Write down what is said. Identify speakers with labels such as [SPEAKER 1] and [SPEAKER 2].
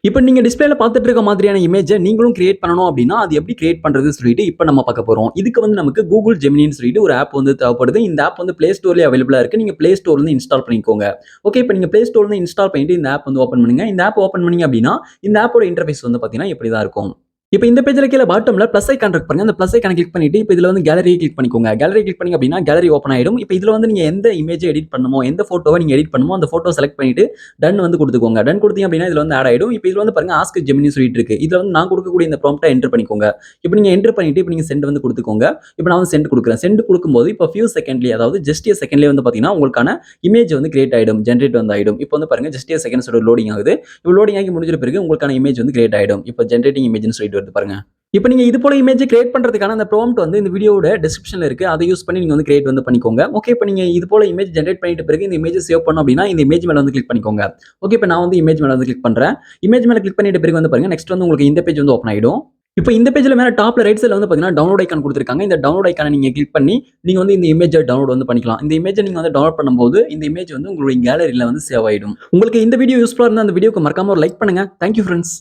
[SPEAKER 1] இப்போ நீங்க டிஸ்பிளேல பார்த்துட்டு இருக்க மாதிரியான இமேஜ நீங்களும் கிரியேட் பண்ணணும் அப்படின்னா, அது எப்படி கிரியேட் பண்றதுன்னு சொல்லிட்டு இப்ப நம்ம பார்க்க போறோம். இதுக்கு வந்து நமக்கு Google Geminiன்னு சொல்லிட்டு ஒரு ஆப் வந்து தேவைப்படுது. இந்த ஆப் வந்து Play Storeலயே அவைலபிளா இருக்கு. நீங்க Play Storeல இருந்து இன்ஸ்டால் பண்ணிக்கோங்க. ஓகே, இப்போ நீங்க Play Storeல இருந்து இன்ஸ்டால் பண்ணிட்டு இந்த ஆப் வந்து ஓப்பன் பண்ணுங்க. இந்த ஆப் ஓப்பன் பண்ணீங்க அப்படின்னா, இந்த ஆப்போட இன்டர்ஃபேஸ் வந்து பார்த்தீங்கன்னா இப்படி தான் இருக்கும். இப்போ இந்த பேஜ்ல கீழ பாட்டம்ல பிளஸ் ஐகான் இருக்கு பாருங்க. அந்த பிளஸ் ஐகான கிளிக் பண்ணிட்டு இப்போ இதுல வந்து கேலரி கிளிக் பண்ணிக்கோங்க. கேலரி கிளிக் பண்ணீங்க அப்படின்னா கேலரி ஓப்பன் ஆயிடும். இப்போ இதுல வந்து நீங்க எந்த இமேஜ் எடிட் பண்ணணுமோ, எந்த போட்டோவை நீங்க எடிட் பண்ணணுமோ அந்த போட்டோ செலக்ட் பண்ணிட்டு டன் வந்து கொடுத்துக்கோங்க. டன் கொடுத்தீங்க அப்படின்னா இதுல வந்து ஆட் ஆயிடும். இப்போ இதுல வந்து பாருங்க ஆஸ்க் ஜெமினி சொல்லிட்டு இருக்கு. இதுல வந்து நான் கொடுக்கக்கூடிய இந்த ப்ராம்ப்டை என்டர் பண்ணிக்கோங்க. இப்போ நீங்க என்டர் பண்ணிட்டு இப்போ நீங்க சென்ட் வந்து கொடுத்துக்கோங்க. இப்போ நான் வந்து சென்ட் கொடுக்குறேன். சென்ட் கொடுக்கும்போது இப்போ ஃபியூ செகண்ட்லயே, அதாவது ஜஸ்ட் a செகண்ட்லயே வந்து பாத்தீங்கன்னா உங்களுக்கான இமேஜ் வந்து கிரியேட் ஆயிடும், ஜென்ரேட் வந்து ஆயிடும். இப்போ வந்து பாருங்க ஜஸ்ட் a செகண்ட்ஸ் லோடிங் ஆகுது. இப்போ லோடிங் ஆகி முடிஞ்ச பிறகு உங்களுக்கான இமேஜ் வந்து கிரியேட் ஆயிடும். இப்போ ஜென்ரேட்டிங் இமேஜ்னு சொல்லிட்டு வருது பாருங்க. இப்போ நீங்க இது போல இமேஜ் கிரியேட் பண்றதுக்கான அந்த ப்ராம்ப்ட் வந்து இந்த வீடியோவோட டிஸ்கிரிப்ஷன்ல இருக்கு. அதை யூஸ் பண்ணி நீங்க வந்து கிரியேட் வந்து பண்ணிக்கோங்க. ஓகே, இப்போ நீங்க இது போல இமேஜ் ஜென்ரேட் பண்ணிட்ட பிறகு இந்த இமேஜ் சேவ் பண்ணனும் அப்படின்னா இந்த இமேஜ் மேல வந்து கிளிக் பண்ணிக்கோங்க. ஓகே, இப்போ நான் வந்து இமேஜ் மேல வந்து கிளிக் பண்றேன். இமேஜ் மேல கிளிக் பண்ணிட்ட பிறகு வந்து பாருங்க நெக்ஸ்ட் வந்து உங்களுக்கு இந்த பேஜ் வந்து ஓப்பன் ஆயிடும். இப்போ இந்த பேஜ்ல மேல டாப்ல ரைட் சைடுல வந்து பாத்தீங்கன்னா டவுன்லோட் ஐகான் கொடுத்திருக்காங்க. இந்த டவுன்லோட் ஐகானை நீங்க கிளிக் பண்ணி நீங்க வந்து இந்த இமேஜை டவுன்லோட் வந்து பண்ணிக்கலாம். இந்த இமேஜை நீங்க வந்து டவுன்லோட் பண்ணும்போது இந்த இமேஜ் வந்து உங்களுடைய கேலரியில வந்து சேவ் ஆயிடும். உங்களுக்கு இந்த வீடியோ யூஸ்ஃபுல்லா இருந்தா அந்த வீடியோக்கு மறக்காம ஒரு லைக் பண்ணுங்க. Thank you friends.